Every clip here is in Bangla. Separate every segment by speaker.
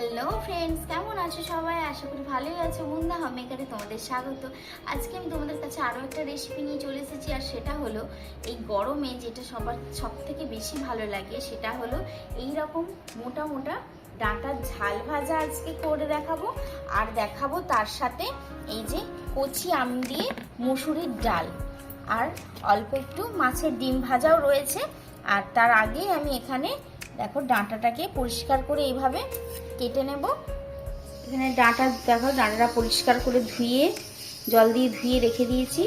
Speaker 1: হ্যালো ফ্রেন্ডস, কেমন আছো সবাই? আশা করি ভালোই আছো। বন্ধুরা, হোমমেকারে তোমাদের স্বাগত। আজকে আমি তোমাদের কাছে আরও একটা রেসিপি নিয়ে চলে এসেছি, আর সেটা হলো এই গরমে যেটা সবার সব থেকে বেশি ভালো লাগে, সেটা হলো এই রকম মোটা মোটা ডাঁটার ঝাল ভাজা আজকে করে দেখাবো। আর দেখাবো তার সাথে এই যে কচি আম দিয়ে মুসুরির ডাল, আর অল্প একটু মাছের ডিম ভাজাও রয়েছে। আর তার আগেই আমি এখানে দেখো ডাঁটাটাকে পরিষ্কার করে এইভাবে কেটে নেব। এখানে ডাঁটাটা পরিষ্কার করে ধুয়ে জল দিয়ে ধুয়ে রেখে দিয়েছি।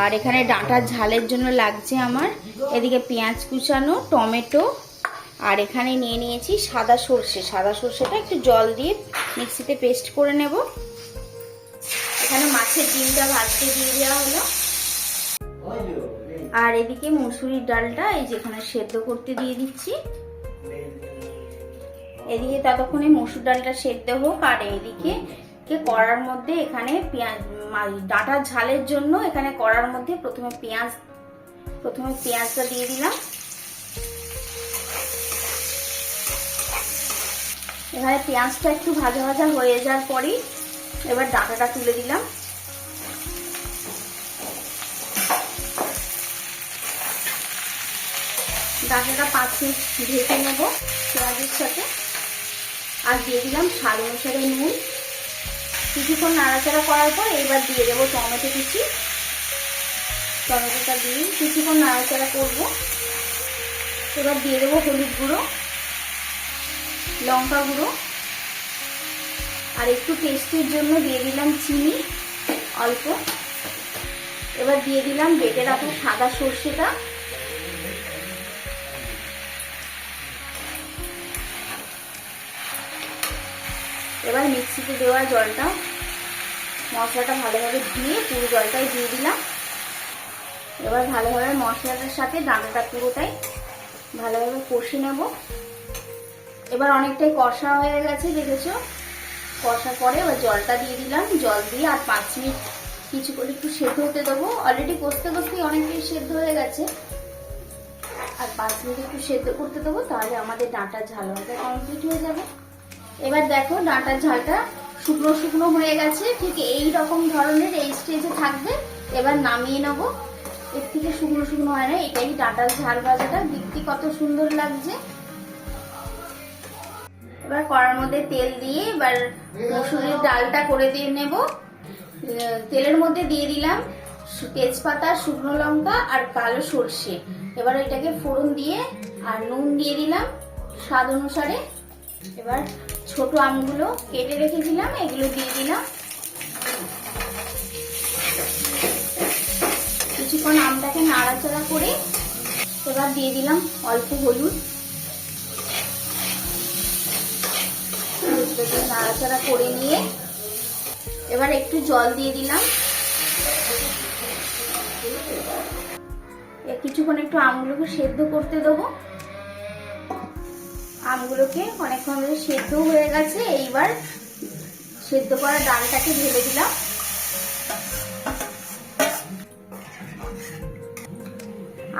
Speaker 1: আর এখানে ডাঁটার ঝালের জন্য লাগছে আমার এদিকে পেঁয়াজ কুচানো, টমেটো, আর এখানে নিয়ে নিয়েছি সাদা সর্ষেটা একটু জল দিয়ে মিক্সিতে পেস্ট করে নেব। এখানে মাছের ডিমটা ভাজতে দিয়ে দেওয়া হলো। আর এদিকে মুসুরির ডালটা এই যেখানে সেদ্ধ করতে দিয়ে দিচ্ছি। এদিকে ততক্ষণে মসুর ডালটা সেদ্ধ হোক, আর এইদিকে কড়ার মধ্যে এখানে পেঁয়াজ ডাঁটার ঝালের জন্য এখানে কড়ার মধ্যে প্রথমে পেঁয়াজটা দিয়ে দিলাম। এখানে পেঁয়াজটা একটু ভাজা ভাজা হয়ে যাওয়ার পরেই এবার ডাঁটাটা তুলে দিলাম। ডাঁটাটা 5 মিনিট ভেজে নেব পেঁয়াজের সাথে। আর দিয়ে দিলাম স্বাদ অনুসারে নুন। কিছুক্ষণ নাড়াচাড়া করার পর এবার দিয়ে দেবো টমেটো কুচি। টমেটোটা দিয়ে কিছুক্ষণ নাড়াচাড়া করব। এবার দিয়ে দেবো হলুদ গুঁড়ো, লঙ্কা গুঁড়ো, আর একটু টেস্টের জন্য দিয়ে দিলাম চিনি অল্প। এবার দিয়ে দিলাম বেটে রাখা সাদা সর্ষেটা। এবার মিক্সিতে দেওয়া জলটা, মশলাটা ভালোভাবে ধুয়ে পুরো জলটাই দিয়ে দিলাম। এবার ভালোভাবে মশলাটার সাথে ডাঁটাটা পুরোটাই ভালোভাবে কষে নেব। এবার অনেকটাই কষা হয়ে গেছে, দেখেছো। কষার পরে এবার জলটা দিয়ে দিলাম। জল দিয়ে আর 5 মিনিট কিছু করে একটু সেদ্ধ হতে দেবো। অলরেডি কষতে কষতেই অনেকটাই সেদ্ধ হয়ে গেছে। আর 5 মিনিট একটু সেদ্ধ করতে দেবো, তাহলে আমাদের ডাঁটার ঝাল ভাজা কমপ্লিট হয়ে যাবে। এবার দেখো ডাঁটার ঝালটা শুকনো শুকনো হয়ে গেছে, ঠিক এই রকম ধরনের এই স্টেজে থাকবে। এবার নামিয়ে নেবো। এর থেকে শুকনো শুকনো হয় না, এটাই ডাঁটার ঝাল ভাজাটা। দেখতে কত সুন্দর লাগছে। এবার কড়ার মধ্যে তেল দিয়ে এবার মসুরির ডালটা করে দিয়ে নেব। তেলের মধ্যে দিয়ে দিলাম তেজপাতা, শুকনো লঙ্কা আর কালো সর্ষে। এবার এটাকে ফোড়ন দিয়ে আর নুন দিয়ে দিলাম স্বাদ অনুসারে। এবার ছোট আমগুলো কেটে রেখেছিলাম, এগুলো দিয়ে দিলাম। কিছুক্ষণ আমটাকে নাড়াচাড়া করে এবার দিয়ে দিলাম অল্প হলুদ। নাড়াচাড়া করে নিয়ে এবার একটু জল দিয়ে দিলাম। কিছুক্ষণ একটু আমগুলোকে সেদ্ধ করতে দেবো। আমগুলোকে অনেকক্ষণ ধরে সেদ্ধ হয়ে গেছে। এইবার সেদ্ধ করা ডালটাকে ঢেলে দিলাম।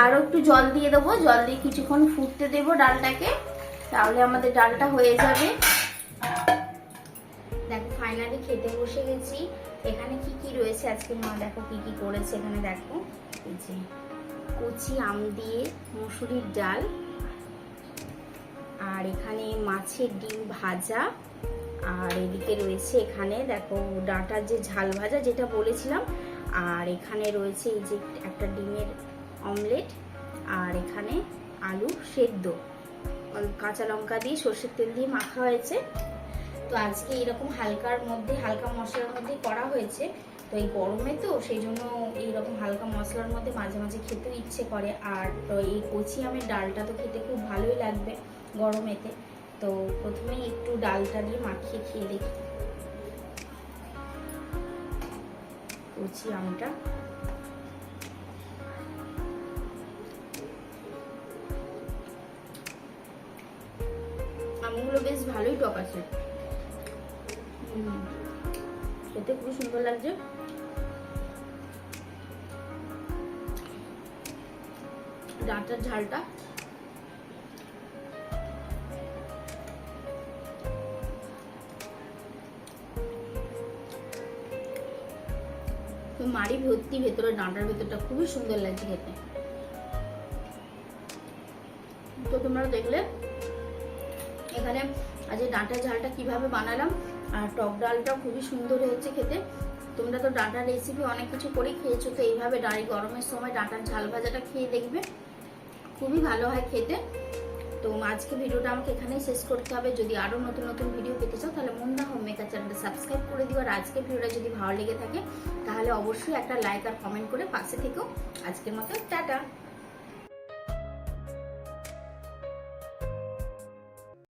Speaker 1: আরো একটু জল দিয়ে দেবো। জল দিয়ে কিছুক্ষণ ফুটতে দেবো ডালটাকে, তাহলে আমাদের ডালটা হয়ে যাবে। দেখো ফাইনালি খেতে বসে গেছি। এখানে কি কি রয়েছে আজকে মা দেখো কি কি করেছে। এখানে দেখো এই যে কচি আম দিয়ে মুসুরির ডাল, আর এখানে মাছের ডিম ভাজা, আর এদিকে রয়েছে এখানে দেখো ডাঁটার যে ঝাল ভাজা যেটা বলেছিলাম, আর এখানে রয়েছে এই যে একটা ডিমের অমলেট, আর এখানে আলু সেদ্ধ কাঁচা লঙ্কা দিয়ে সর্ষের তেল দিয়ে মাখা হয়েছে। তো আজকে এরকম হালকা মশলার মধ্যে করা হয়েছে। তো এই গরমে তো সেই জন্য এইরকম হালকা মশলার মধ্যে মাঝে মাঝে খেতেও ইচ্ছে করে। আর এই কচি আমের ডালটা তো খেতে খুব ভালোই লাগবে গরমেতে। তো প্রথমেই একটু ডালটা দিয়ে মাখিয়ে খেয়ে দেখি কচি আমটা। আমগুলো বেশ ভালোই টক আছে, খেতে খুব সুন্দর লাগছে। ডাঁটার ঝালটা একদম মাড়ি ভর্তি, ভেতরে ডাঁটার ভেতরটা খুবই সুন্দর লাগছে খেতে। তো তোমরা দেখলে এখানে আজ এই ডাঁটার ঝালটা কিভাবে বানালাম, আর টক ডালটাও খুবই সুন্দর হয়েছে খেতে। তোমরা তো ডাঁটার রেসিপি অনেক কিছু করেই খেয়েছো, তো এইভাবে ডাঁড়ি গরমের সময় ডাঁটার ঝাল ভাজাটা খেয়ে দেখবে, খুবই ভালো হয় খেতে। তো আজকে ভিডিওটা আমাকে এখানেই শেষ করতে হবে। যদি আরো নতুন নতুন ভিডিও পেতে চাও তাহলে মুন্না হোমমেকার চ্যানেলটা সাবস্ক্রাইব করে দিও। আর আজকে ভিডিওটা যদি ভালো লেগে থাকে তাহলে অবশ্যই একটা লাইক আর কমেন্ট করে পাশে থেকো। আজকের মতো টাটা।